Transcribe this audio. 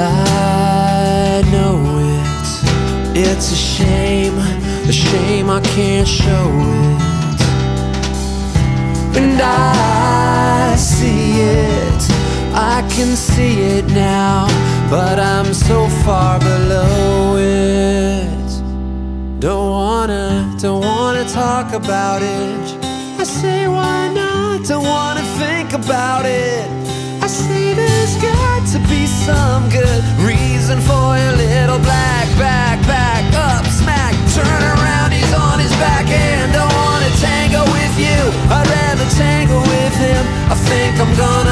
I know it's a shame I can't show it. And I see it, I can see it now, but I'm so far below it. Don't wanna talk about it. I say why not, don't wanna think about it. I say there's got to be some good reason for your little black back up smack. Turn around, he's on his back and don't wanna tango with you. I'd rather tango with him. I think I'm gonna